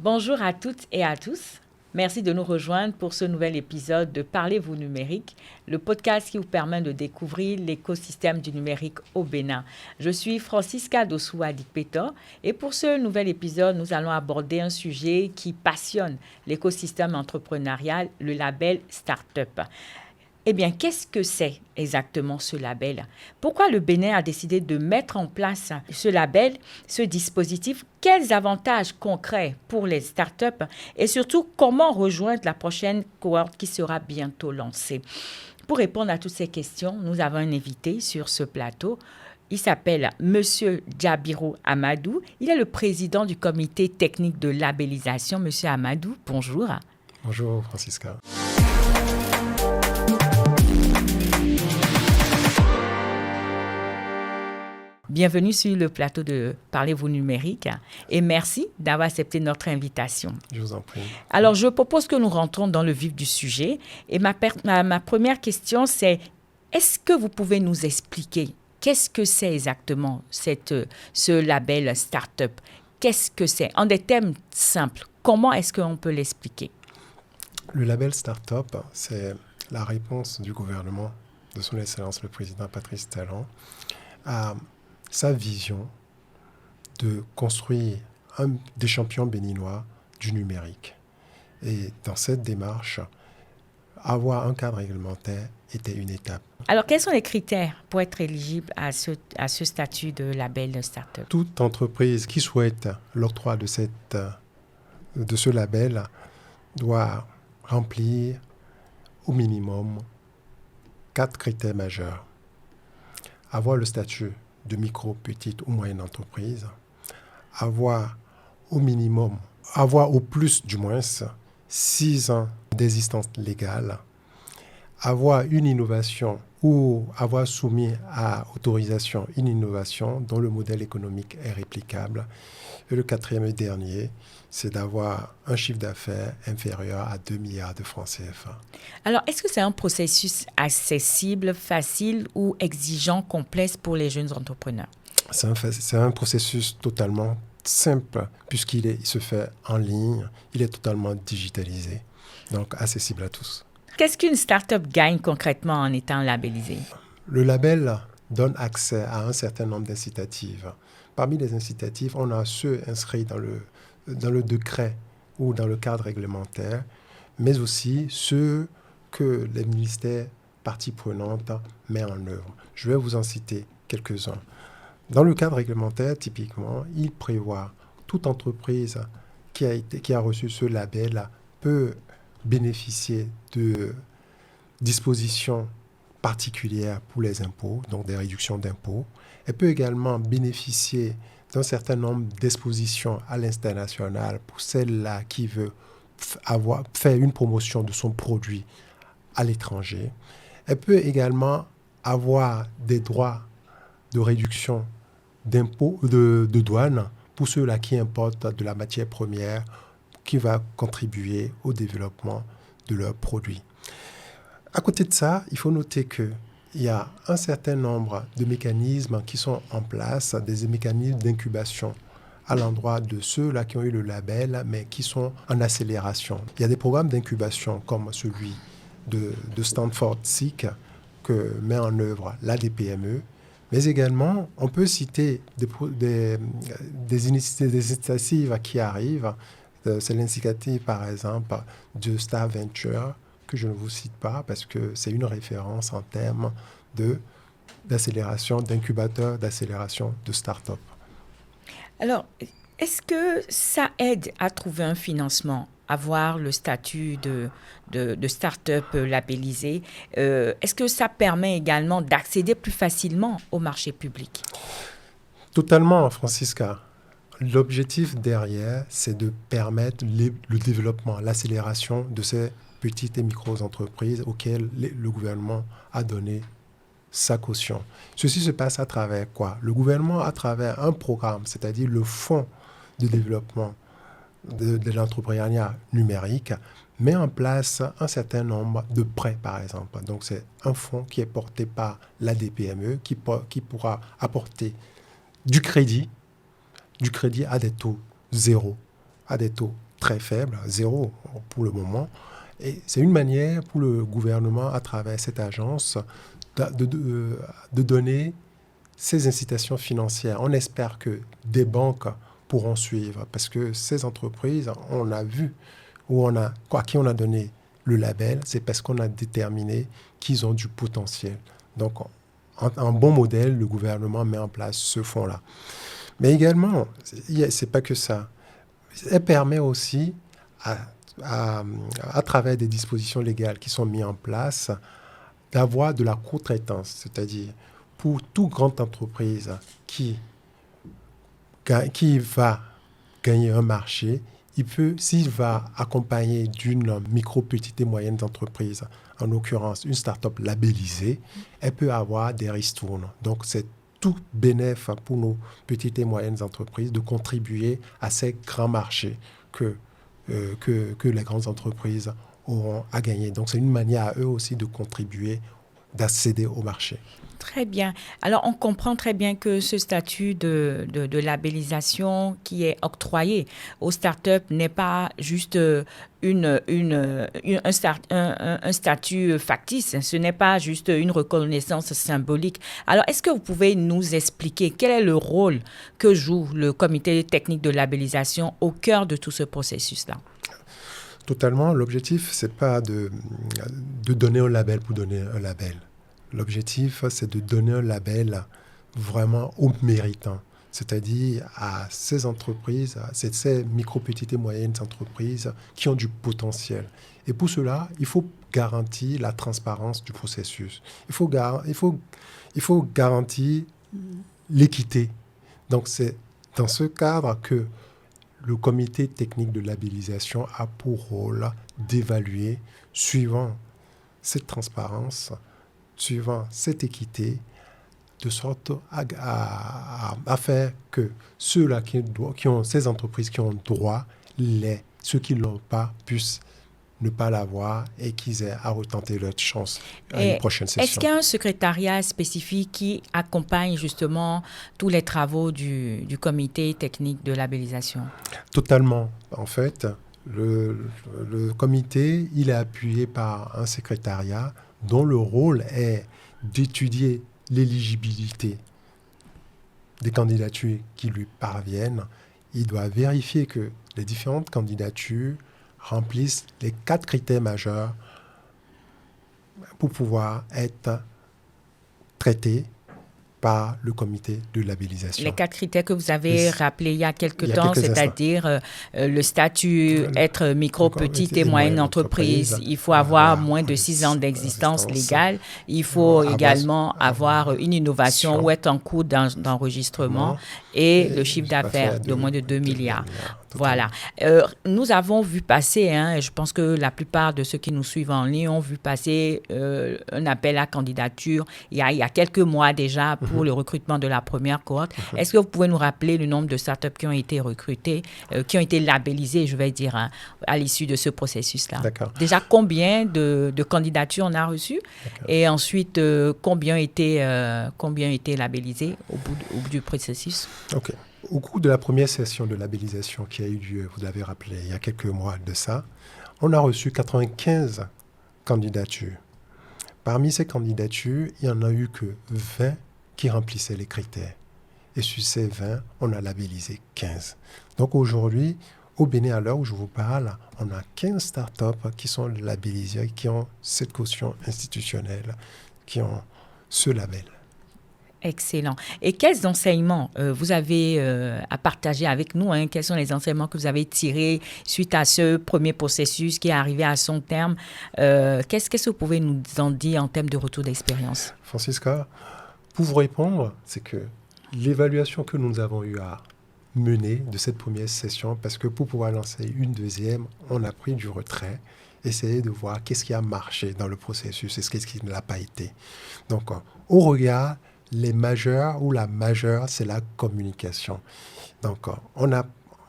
Bonjour à toutes et à tous. Merci de nous rejoindre pour ce nouvel épisode de Parlez-vous numérique, le podcast qui vous permet de découvrir l'écosystème du numérique au Bénin. Je suis Francisca Dossou-Adikpetor et pour ce nouvel épisode, nous allons aborder un sujet qui passionne l'écosystème entrepreneurial, le label Startup. Eh bien, qu'est-ce que c'est exactement ce label? Pourquoi le Bénin a décidé de mettre en place ce label, ce dispositif? Quels avantages concrets pour les startups? Et surtout, comment rejoindre la prochaine cohorte qui sera bientôt lancée? Pour répondre à toutes ces questions, nous avons un invité sur ce plateau. Il s'appelle Monsieur Djabirou Amadou. Il est le président du comité technique de labellisation. Monsieur Amadou, bonjour. Bonjour, Francisca. Bienvenue sur le plateau de Parlez-vous numérique et merci d'avoir accepté notre invitation. Je vous en prie. Alors, je propose que nous rentrons dans le vif du sujet. Et ma première question, c'est est-ce que vous pouvez nous expliquer qu'est-ce que c'est exactement ce label Startup? Qu'est-ce que c'est? En des termes simples, comment est-ce qu'on peut l'expliquer? Le label Startup, c'est la réponse du gouvernement de Son Excellence le Président Patrice Talon à sa vision de construire des champions béninois du numérique. Et dans cette démarche, avoir un cadre réglementaire était une étape. Alors, quels sont les critères pour être éligible à ce statut de label Startup? Toute entreprise qui souhaite l'octroi de ce label doit remplir au minimum 4 critères majeurs. Avoir le statut de micro, petite ou moyenne entreprise, avoir au plus du moins 6 ans d'existence légale, avoir une innovation ou avoir soumis à autorisation une innovation dont le modèle économique est réplicable. Et le 4e et dernier, c'est d'avoir un chiffre d'affaires inférieur à 2 milliards de francs CFA. Alors, est-ce que c'est un processus accessible, facile ou exigeant, complexe pour les jeunes entrepreneurs? C'est un processus totalement simple puisqu'il se fait en ligne, il est totalement digitalisé, donc accessible à tous. Qu'est-ce qu'une start-up gagne concrètement en étant labellisée? Le label donne accès à un certain nombre d'incitatives. Parmi les incitatifs, on a ceux inscrits dans le décret ou dans le cadre réglementaire, mais aussi ceux que les ministères parties prenantes mettent en œuvre. Je vais vous en citer quelques-uns. Dans le cadre réglementaire, typiquement, il prévoit toute entreprise qui a reçu ce label peut bénéficier de dispositions particulières pour les impôts, donc des réductions d'impôts. Elle peut également bénéficier d'un certain nombre d'expositions à l'international pour celle-là qui veut faire une promotion de son produit à l'étranger. Elle peut également avoir des droits de réduction d'impôts, de douane pour ceux-là qui importent de la matière première qui va contribuer au développement de leurs produits. À côté de ça, il faut noter qu'il y a un certain nombre de mécanismes qui sont en place, des mécanismes d'incubation à l'endroit de ceux-là qui ont eu le label, mais qui sont en accélération. Il y a des programmes d'incubation comme celui de Stanford SIC que met en œuvre l'ADPME, mais également, on peut citer des initiatives qui arrivent. C'est l'initiative, par exemple, de Star Venture, que je ne vous cite pas parce que c'est une référence en termes d'accélération, d'incubateur, d'accélération de start-up. Alors, est-ce que ça aide à trouver un financement, avoir le statut de start-up labellisé? Est-ce que ça permet également d'accéder plus facilement au marché public? Totalement, Francisca. L'objectif derrière, c'est de permettre le développement, l'accélération de ces petites et micro-entreprises auxquelles le gouvernement a donné sa caution. Ceci se passe à travers quoi? Le gouvernement, à travers un programme, c'est-à-dire le fonds de développement de l'entrepreneuriat numérique, met en place un certain nombre de prêts, par exemple. Donc, c'est un fonds qui est porté par l'ADPME qui pourra apporter du crédit à des taux zéro, à des taux très faible, 0 pour le moment. Et c'est une manière pour le gouvernement, à travers cette agence, de donner ces incitations financières. On espère que des banques pourront suivre parce que ces entreprises, on a vu, à qui on a donné le label, c'est parce qu'on a déterminé qu'ils ont du potentiel. Donc, en bon modèle, le gouvernement met en place ce fonds-là. Mais également, c'est pas que ça. Elle permet aussi, à travers des dispositions légales qui sont mises en place, d'avoir de la co-traitance, c'est-à-dire pour toute grande entreprise qui va gagner un marché, s'il va accompagner d'une micro, petite et moyenne entreprise, en l'occurrence une start-up labellisée, elle peut avoir des ristournes. Donc, c'est tout bénéfice pour nos petites et moyennes entreprises de contribuer à ces grands marchés que les grandes entreprises auront à gagner. Donc, c'est une manière à eux aussi de contribuer, d'accéder au marché. Très bien. Alors, on comprend très bien que ce statut de labellisation qui est octroyé aux startups n'est pas juste un statut factice. Ce n'est pas juste une reconnaissance symbolique. Alors, est-ce que vous pouvez nous expliquer quel est le rôle que joue le comité technique de labellisation au cœur de tout ce processus-là? Totalement. L'objectif, ce n'est pas de donner un label pour donner un label. L'objectif, c'est de donner un label vraiment aux méritants, c'est-à-dire à ces entreprises, ces micro, petites et moyennes entreprises qui ont du potentiel. Et pour cela, il faut garantir la transparence du processus. Il faut garantir l'équité. Donc, c'est dans ce cadre que le comité technique de labellisation a pour rôle d'évaluer, suivant cette transparence, suivant cette équité, de sorte à faire que ceux-là qui ont ces entreprises qui ont droit, ceux qui ne l'ont pas puissent ne pas l'avoir et qu'ils aient à retenter leur chance à une prochaine session. Est-ce qu'il y a un secrétariat spécifique qui accompagne justement tous les travaux du comité technique de labellisation? Totalement. En fait, le comité, il est appuyé par un secrétariat dont le rôle est d'étudier l'éligibilité des candidatures qui lui parviennent. Il doit vérifier que les différentes candidatures remplissent les 4 critères majeurs pour pouvoir être traitées par le comité de labellisation. Les 4 critères que vous avez rappelés il y a quelques temps, c'est-à-dire le statut, être micro, petite et moyenne entreprise. Il faut avoir moins de 6 ans d'existence légale. Il faut également avoir une innovation ou être en cours d'enregistrement et le chiffre d'affaires de moins de 2 milliards. Voilà. Nous avons vu passer, et je pense que la plupart de ceux qui nous suivent en ligne ont vu passer un appel à candidature il y a quelques mois déjà pour le recrutement de la première cohorte. Est-ce que vous pouvez nous rappeler le nombre de startups qui ont été recrutées, qui ont été labellisées, je vais dire, à l'issue de ce processus-là? D'accord. Déjà, combien de candidatures on a reçues? Et ensuite, combien ont été labellisées au bout du processus? OK. Au cours de la première session de labellisation qui a eu lieu, vous l'avez rappelé, il y a quelques mois de ça, on a reçu 95 candidatures. Parmi ces candidatures, il n'y en a eu que 20 qui remplissaient les critères. Et sur ces 20, on a labellisé 15. Donc aujourd'hui, au Bénin, à l'heure où je vous parle, on a 15 startups qui sont labellisées, qui ont cette caution institutionnelle, qui ont ce label. Excellent. Et quels enseignements vous avez à partager avec nous? Quels sont les enseignements que vous avez tirés suite à ce premier processus qui est arrivé à son terme? Qu'est-ce que vous pouvez nous en dire en termes de retour d'expérience? Francisca, pour vous répondre, c'est que l'évaluation que nous avons eu à mener de cette première session, parce que pour pouvoir lancer une deuxième, on a pris du retrait, essayer de voir qu'est-ce qui a marché dans le processus et qu'est-ce qui ne l'a pas été. Donc, au regard, les majeurs ou la majeure, c'est la communication. Donc,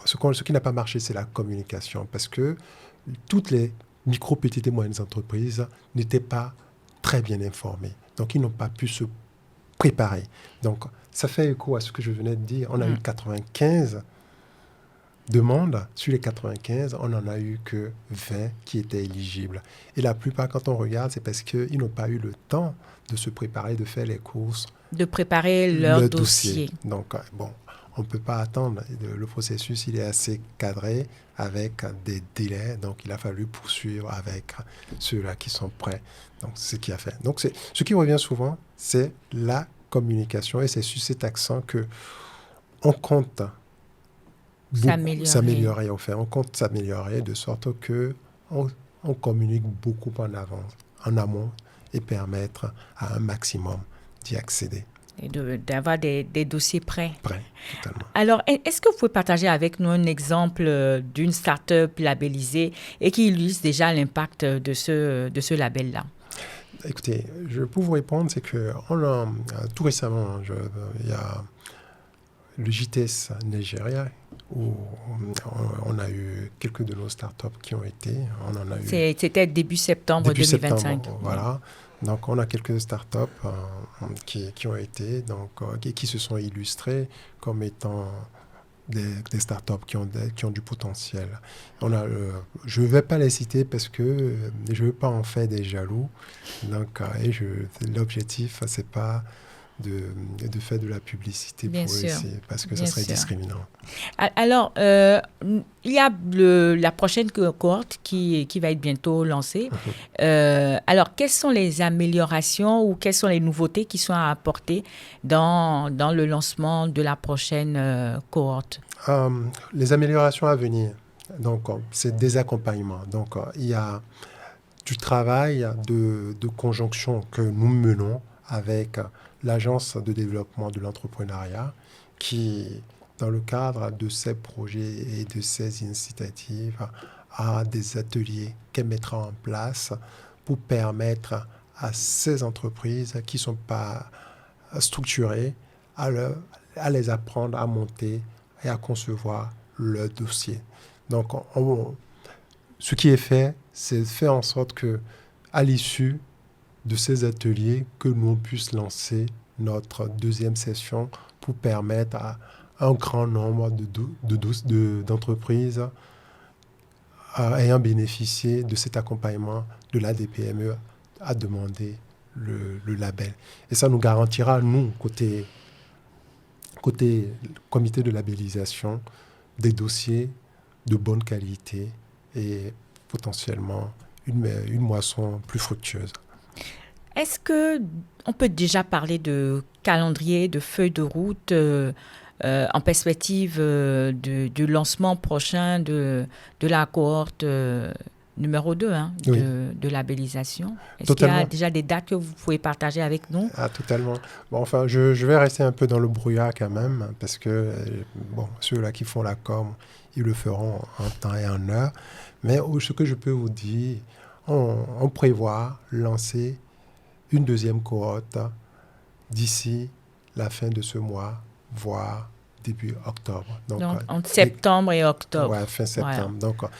ce qui n'a pas marché, c'est la communication parce que toutes les micro, petites et moyennes entreprises n'étaient pas très bien informées. Donc, ils n'ont pas pu se préparer. Donc, ça fait écho à ce que je venais de dire. On a eu 95 demandes, sur les 95, on n'en a eu que 20 qui étaient éligibles. Et la plupart, quand on regarde, c'est parce qu'ils n'ont pas eu le temps de se préparer, de faire les courses. De préparer leur le dossier. Donc, bon, on ne peut pas attendre. Le processus, il est assez cadré avec des délais. Donc, il a fallu poursuivre avec ceux-là qui sont prêts. Donc, c'est ce qui a fait. Donc, ce qui revient souvent, c'est la communication. Et c'est sur cet accent qu'on compte s'améliorer. On compte s'améliorer de sorte qu'on communique beaucoup en amont, et permettre à un maximum d'y accéder. Et d'avoir des dossiers prêts. Prêts, totalement. Alors, est-ce que vous pouvez partager avec nous un exemple d'une start-up labellisée et qui illustre déjà l'impact de ce label-là? Écoutez, je peux vous répondre, c'est que tout récemment, il y a le JTS Nigeria, où on a eu quelques de nos startups qui ont été. C'était début septembre 2025. Voilà. Donc, on a quelques startups qui ont été, qui se sont illustrées comme étant des startups qui ont du potentiel. Je ne vais pas les citer parce que je ne veux pas en faire des jaloux. Donc, l'objectif, ce n'est pas de faire de la publicité pour eux aussi, parce que ça serait discriminant. Alors, il y a la prochaine cohorte qui va être bientôt lancée. Alors, quelles sont les améliorations ou quelles sont les nouveautés qui sont à apporter dans le lancement de la prochaine cohorte? Les améliorations à venir, donc, c'est des accompagnements. Donc, il y a du travail de conjonction que nous menons avec l'Agence de développement de l'entrepreneuriat qui, dans le cadre de ces projets et de ces initiatives, a des ateliers qu'elle mettra en place pour permettre à ces entreprises qui ne sont pas structurées à les apprendre à monter et à concevoir leur dossier. Donc, ce qui est fait, c'est de faire en sorte qu'à l'issue de ces ateliers, que nous puissions lancer notre deuxième session pour permettre à un grand nombre d'entreprises ayant bénéficié de cet accompagnement de l'ADPME à demander le label. Et ça nous garantira, nous, côté comité de labellisation, des dossiers de bonne qualité et potentiellement une moisson plus fructueuse. Est-ce qu'on peut déjà parler de calendrier, de feuille de route en perspective du lancement prochain de la cohorte numéro 2 de labellisation? Est-ce qu'il y a déjà des dates que vous pouvez partager avec nous? Totalement. Bon, enfin, je vais rester un peu dans le brouillard quand même, parce que ceux-là qui font la com, ils le feront en temps et en heure. Mais ce que je peux vous dire, on prévoit lancer une deuxième cohorte d'ici la fin de ce mois, voire début octobre. Donc entre septembre et octobre. Oui, fin septembre. Voilà. Donc,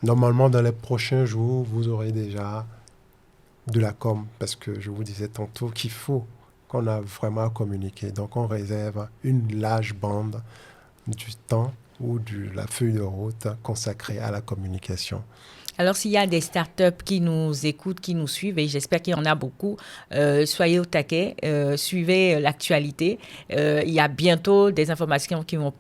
normalement, dans les prochains jours, vous aurez déjà de la com, parce que je vous disais tantôt qu'il faut qu'on a vraiment à communiquer. Donc, on réserve une large bande du temps ou de la feuille de route consacrée à la communication. Alors, s'il y a des startups qui nous écoutent, qui nous suivent, et j'espère qu'il y en a beaucoup, soyez au taquet, suivez l'actualité. Il y a bientôt des informations qui vont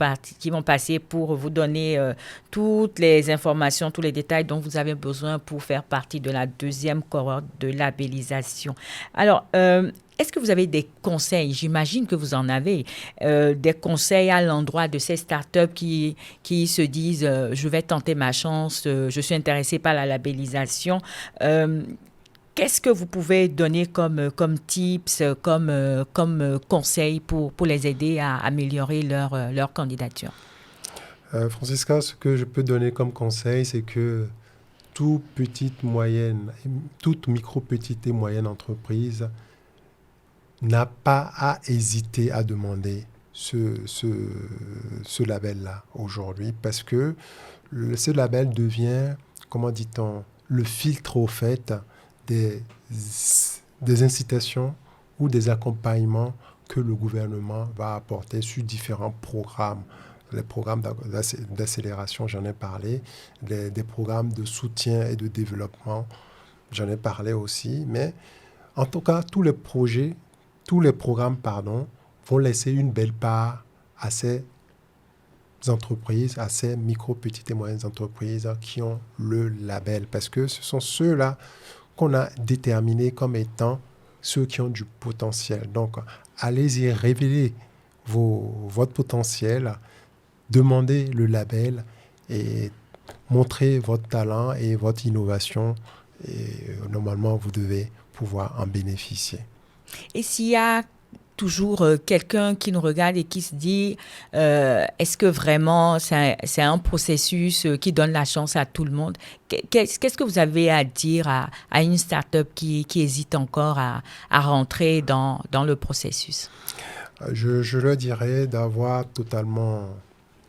passer pour vous donner toutes les informations, tous les détails dont vous avez besoin pour faire partie de la deuxième cohorte de labellisation. Alors, est-ce que vous avez des conseils? J'imagine que vous en avez. Des conseils à l'endroit de ces startups qui se disent je vais tenter ma chance, je suis intéressé par la labellisation. Qu'est-ce que vous pouvez donner comme tips, comme conseils pour les aider à améliorer leur candidature? Francisca, ce que je peux donner comme conseil, c'est que toute micro, petite et moyenne entreprise n'a pas à hésiter à demander ce label-là aujourd'hui, parce que ce label devient, comment dit-on, le filtre au fait des incitations ou des accompagnements que le gouvernement va apporter sur différents programmes les programmes d'accélération, j'en ai parlé, des programmes de soutien et de développement, j'en ai parlé aussi. Mais en tout cas, tous les programmes, vont laisser une belle part à ces entreprises, à ces micro, petites et moyennes entreprises qui ont le label. Parce que ce sont ceux-là qu'on a déterminés comme étant ceux qui ont du potentiel. Donc, allez-y, révélez votre potentiel, demandez le label et montrez votre talent et votre innovation. Et normalement, vous devez pouvoir en bénéficier. Et s'il y a toujours quelqu'un qui nous regarde et qui se dit est-ce que vraiment c'est un processus qui donne la chance à tout le monde? Qu'est-ce que vous avez à dire à une start-up qui hésite encore à rentrer dans le processus? Je leur dirais d'avoir totalement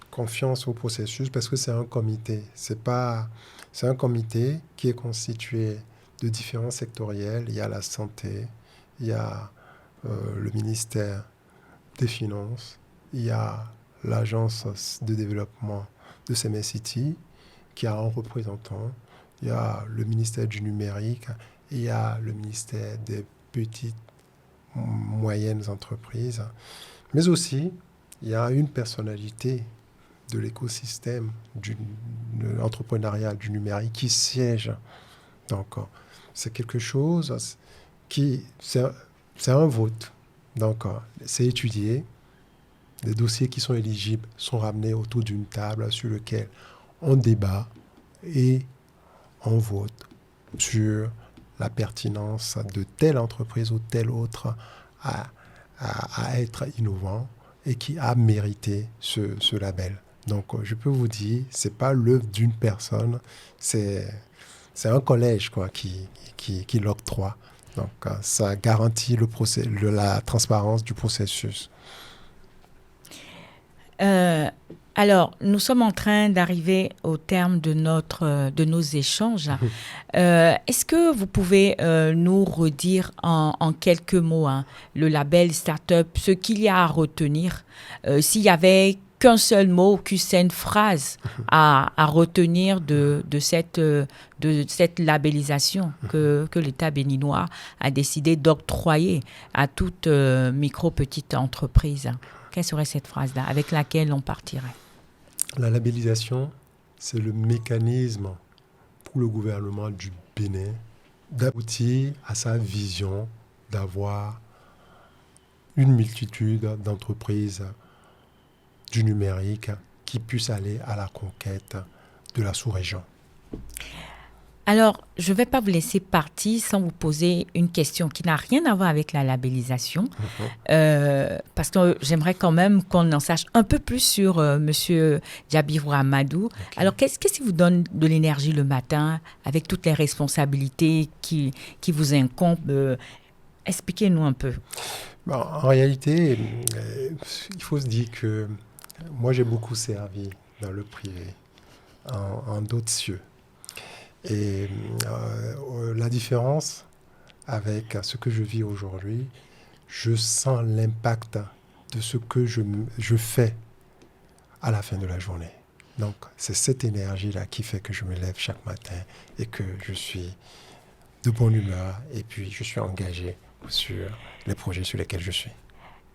confiance au processus parce que c'est un comité. C'est un comité qui est constitué de différents sectoriels. Il y a la santé, il y a le ministère des Finances, il y a l'agence de développement de CMS-City qui a un représentant, il y a le ministère du numérique, et il y a le ministère des petites moyennes entreprises, mais aussi il y a une personnalité de l'écosystème entrepreneurial du numérique qui siège. Donc, c'est quelque chose c'est un vote. Donc, c'est étudié. Les dossiers qui sont éligibles sont ramenés autour d'une table sur laquelle on débat et on vote sur la pertinence de telle entreprise ou telle autre à être innovant et qui a mérité ce label. Donc, je peux vous dire, ce n'est pas l'œuvre d'une personne, c'est un collège qui l'octroie. Donc, ça garantit la transparence du processus. Alors, nous sommes en train d'arriver au terme de nos échanges. Est-ce que vous pouvez nous redire en quelques mots le label Startup, ce qu'il y a à retenir, s'il y avait qu'un seul mot, qu'une seule phrase à retenir de cette labellisation que l'État béninois a décidé d'octroyer à toute micro-petite entreprise? Quelle serait cette phrase-là avec laquelle on partirait? La labellisation, c'est le mécanisme pour le gouvernement du Bénin d'aboutir à sa vision d'avoir une multitude d'entreprises du numérique qui puissent aller à la conquête de la sous-région. Alors, je ne vais pas vous laisser partir sans vous poser une question qui n'a rien à voir avec la labellisation, parce que j'aimerais quand même qu'on en sache un peu plus sur M. Djabirou Amadou. Okay. Alors, qu'est-ce qui vous donne de l'énergie le matin avec toutes les responsabilités qui vous incombent? Expliquez-nous un peu. Bon, en réalité, il faut se dire que moi, j'ai beaucoup servi dans le privé, en d'autres cieux. Et la différence avec ce que je vis aujourd'hui, je sens l'impact de ce que je fais à la fin de la journée. Donc, c'est cette énergie-là qui fait que je me lève chaque matin et que je suis de bonne humeur et puis je suis engagé sur les projets sur lesquels je suis.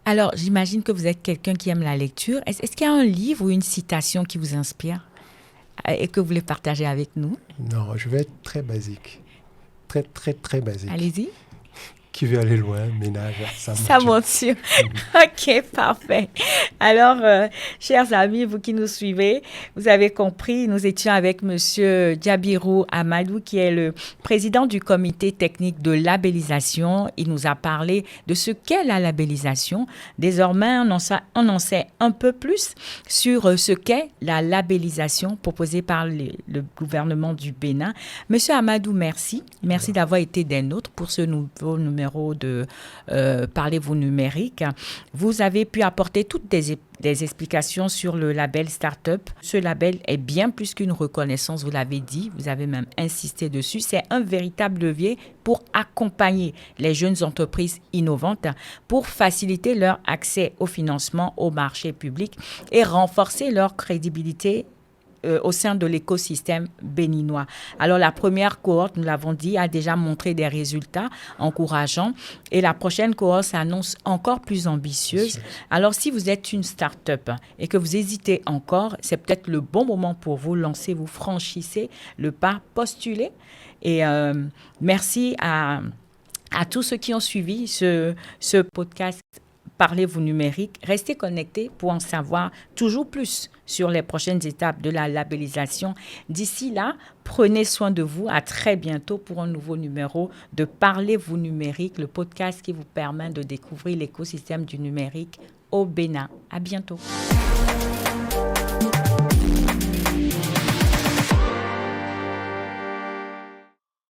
Alors, j'imagine que vous êtes quelqu'un qui aime la lecture. Est-ce qu'il y a un livre ou une citation qui vous inspire et que vous voulez partager avec nous? Non, je vais être très basique. Très, très, très basique. Allez-y. Qui veut aller loin, ménage sa monture. OK, parfait. Alors, chers amis, vous qui nous suivez, vous avez compris, nous étions avec M. Djabirou Amadou, qui est le président du comité technique de labellisation. Il nous a parlé de ce qu'est la labellisation. Désormais, on en sait un peu plus sur ce qu'est la labellisation proposée par le gouvernement du Bénin. M. Amadou, merci. Merci d'avoir été des nôtres pour ce nouveau numéro de Parlez-vous numérique. Vous avez pu apporter toutes des explications sur le label Startup. Ce label est bien plus qu'une reconnaissance, vous l'avez dit, vous avez même insisté dessus. C'est un véritable levier pour accompagner les jeunes entreprises innovantes, pour faciliter leur accès au financement, au marché public et renforcer leur crédibilité au sein de l'écosystème béninois. Alors, la première cohorte, nous l'avons dit, a déjà montré des résultats encourageants et la prochaine cohorte s'annonce encore plus ambitieuse. Alors, si vous êtes une start-up et que vous hésitez encore, c'est peut-être le bon moment pour vous. Lancez-vous, franchissez le pas, postulez. Et merci à tous ceux qui ont suivi ce podcast Parlez-vous numérique. Restez connectés pour en savoir toujours plus sur les prochaines étapes de la labellisation. D'ici là, prenez soin de vous. À très bientôt pour un nouveau numéro de Parlez-vous numérique, le podcast qui vous permet de découvrir l'écosystème du numérique au Bénin. À bientôt.